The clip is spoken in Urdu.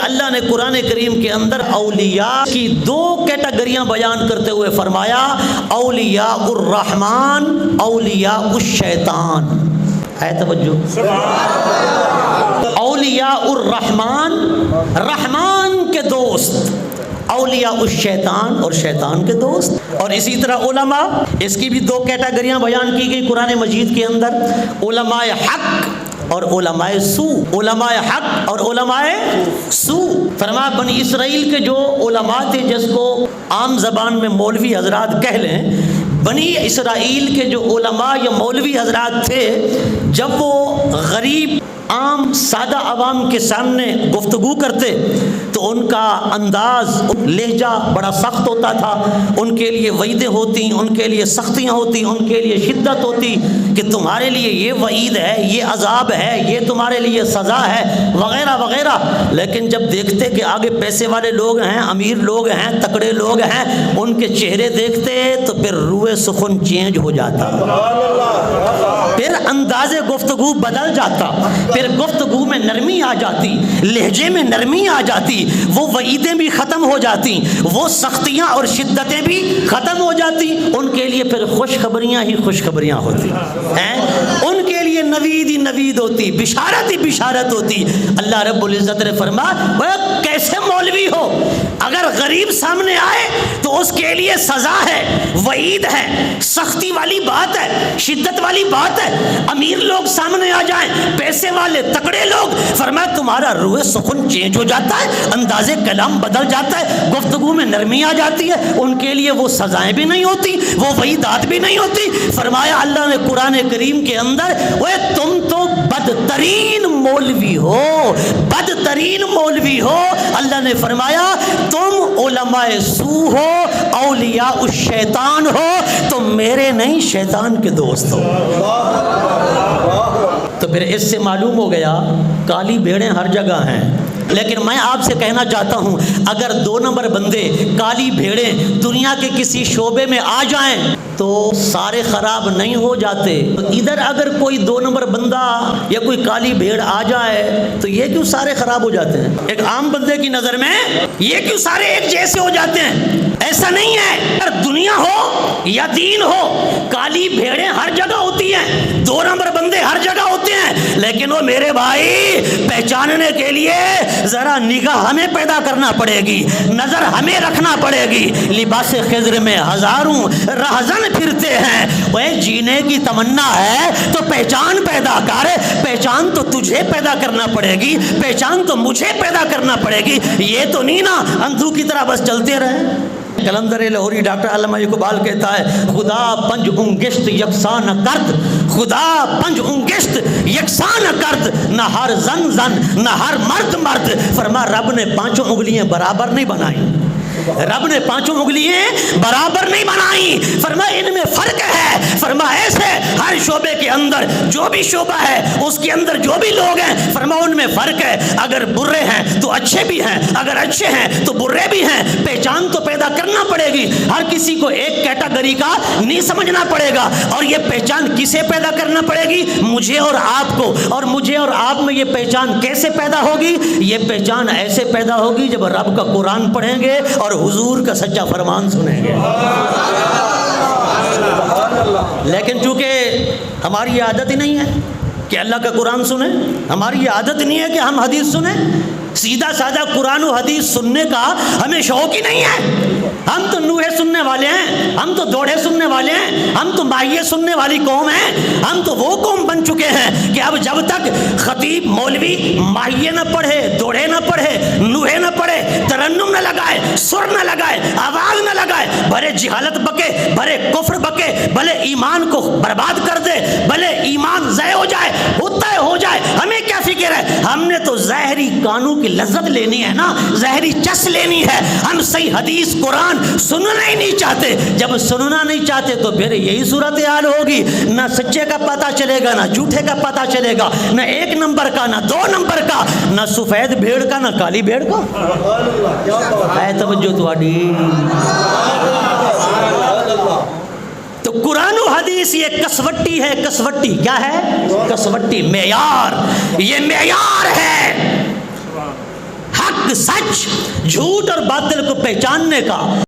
اللہ نے قرآن کریم کے اندر اولیاء کی دو کیٹیگریاں بیان کرتے ہوئے فرمایا اولیاء الرحمن اولیاء الشیطان. ہے توجہ؟ اولیاء الرحمن رحمان کے دوست، اولیاء الشیطان اور شیطان کے دوست. اور اسی طرح علماء، اس کی بھی دو کیٹیگریاں بیان کی گئی قرآن مجید کے اندر، علماء حق اور علماء سو. علماء حق اور علماء سو. فرمایا بنی اسرائیل کے جو علماء تھے، جس کو عام زبان میں مولوی حضرات کہہ لیں، بنی اسرائیل کے جو علماء یا مولوی حضرات تھے، جب وہ غریب عام سادہ عوام کے سامنے گفتگو کرتے تو ان کا انداز، لہجہ بڑا سخت ہوتا تھا. ان کے لیے وعیدیں ہوتی، ان کے لیے سختیاں ہوتی، ان کے لیے شدت ہوتی کہ تمہارے لیے یہ وعید ہے، یہ عذاب ہے، یہ تمہارے لیے سزا ہے، وغیرہ وغیرہ. لیکن جب دیکھتے کہ آگے پیسے والے لوگ ہیں، امیر لوگ ہیں، تکڑے لوگ ہیں، ان کے چہرے دیکھتے تو پھر روح سخن چینج ہو جاتا، پھر انداز گفتگو بدل جاتا، پھر گفتگو میں نرمی آ جاتی، لہجے میں نرمی آ جاتی، وہ وعیدیں بھی ختم ہو جاتی، وہ سختیاں اور شدتیں بھی ختم ہو جاتی. ان کے لیے پھر خوشخبریاں ہی خوشخبریاں ہوتی ہیں، ان کے لیے نوید ہی نوید ہوتی، بشارت ہی بشارت ہوتی. اللہ رب العزت نے فرمایا کیسے مولوی ہو، اگر غریب سامنے آئے تو اس کے لیے سزا ہے، وعید ہے، سختی والی بات ہے، شدت والی بات ہے. امیر لوگ سامنے آ جائیں، پیسے والے تکڑے لوگ، فرمایا تمہارا روح سخن چینج ہو جاتا ہے، انداز کلام بدل جاتا ہے، گفتگو میں نرمی آ جاتی ہے. ان کے لیے وہ سزائیں بھی نہیں ہوتی، وہ وعیدات بھی نہیں ہوتی. فرمایا اللہ نے قرآن کریم کے اندر وہ تم تو بدترین مولوی ہو، بدترین مولوی ہو. اللہ نے فرمایا تم علماء سو ہو، اولیاء الشیطان ہو، تم میرے نہیں شیطان کے دوست ہو. تو پھر اس سے معلوم ہو گیا کالی بھیڑیں ہر جگہ ہیں. لیکن میں آپ سے کہنا چاہتا ہوں اگر 2 نمبر بندے، کالی بھیڑیں دنیا کے کسی شعبے میں آ جائیں تو سارے خراب نہیں ہو جاتے. ادھر اگر کوئی 2 نمبر بندہ یا کوئی کالی بھیڑ آ جائے تو یہ کیوں سارے خراب ہو جاتے ہیں؟ ایک عام بندے کی نظر میں یہ کیوں سارے ایک جیسے ہو جاتے ہیں؟ ایسا نہیں ہے. اگر دنیا ہو یا دین ہو، کالی بھیڑیں ہر جگہ ہوتی ہیں، 2 نمبر بندے ہر جگہ ہوتے ہیں. لیکن وہ میرے بھائی پہچاننے کے لیے ذرا نگاہ ہمیں پیدا کرنا پڑے گی، نظر ہمیں رکھنا پڑے گی. لباس خضر میں ہزاروں رہزن پھرتے ہیں، وہ جینے کی تمنا ہے تو پہچان پیدا کر. پہچان تو تجھے پیدا کرنا پڑے گی، پہچان تو مجھے پیدا کرنا پڑے گی. یہ تو نہیں نا اندھو کی طرح بس چلتے رہے. کلندر لاہوری ڈاکٹر علامہ اقبال کہتا ہے خدا پنج انگشت یکساں نہ کرد، خدا پنج انگشت یکساں نہ کرد، نہ ہر زن زن نہ ہر مرد مرد. فرما رب نے 5 انگلیاں برابر نہیں بنائی، رب نے 5 انگلیاں برابر نہیں بنائی. فرما ان میں فرق ہے. فرما ایسے ہر شعبے کے اندر جو بھی شعبہ ہے اس کے اندر جو بھی لوگ ہیں، فرما ان میں فرق ہے. اگر برے ہیں تو اچھے بھی ہیں، اگر اچھے ہیں تو برے بھی ہیں. پہچان تو پیدا کرنا پڑے گی. ہر کسی کو ایک کیٹیگری کا نہیں سمجھنا پڑے گا. اور یہ پہچان کسے پیدا کرنا پڑے گی؟ مجھے اور آپ کو. اور مجھے اور آپ میں یہ پہچان کیسے پیدا ہوگی؟ یہ پہچان ایسے پیدا ہوگی جب رب کا قرآن پڑھیں گے اور حضور کا سچا فرمان سنیں گے. لیکن چونکہ ہماری یہ عادت ہی نہیں ہے کہ اللہ کا قرآن سنیں، ہماری یہ عادت نہیں ہے کہ ہم حدیث سنیں. سیدھا سادہ قرآن و حدیث سننے کا ہمیں شوق ہی نہیں ہے. ہم تو نوحے سننے والے ہیں، ہم تو دوڑے سننے والے ہیں، ہم تو ماہیے سننے والی قوم ہیں. ہم تو وہ قوم بن چکے ہیں کہ اب جب تک خطیب مولوی ماہیے نہ پڑھے، دوڑے نہ پڑھے، نوحے نہ پڑھے، ترنم نہ لگائے، سر نہ لگائے، آواز نہ لگائے، بھلے جہالت بکے، بھلے کفر بکے، بھلے ایمان کو برباد کر دے، بھلے ایمان ضائع ہو جائے، ہوتا ہے ہو جائے، ہمیں کیا فکر ہے؟ ہم نے تو ظاہری کانوں کی لذت لینی ہے نا، ظاہری چس لینی ہے. ہم صحیح حدیث قرآن سننا ہی نہیں چاہتے. جب سننا نہیں چاہتے تو پھر یہی صورتحال ہوگی. نہ سچے کا پتہ چلے گا، نہ جھوٹے کا پتہ چلے گا، نہ 1 نمبر کا، نہ 2 نمبر کا، نہ سفید بھیڑ کا، نہ کالی بھیڑ کا. ہے توجہ تھوڑی؟ تو قرآن و حدیث یہ کسوٹی ہے. کسوٹی کیا ہے؟ کسوٹی، معیار. یہ معیار ہے. حق حق سچ، جھوٹ اور باطل کو پہچاننے کا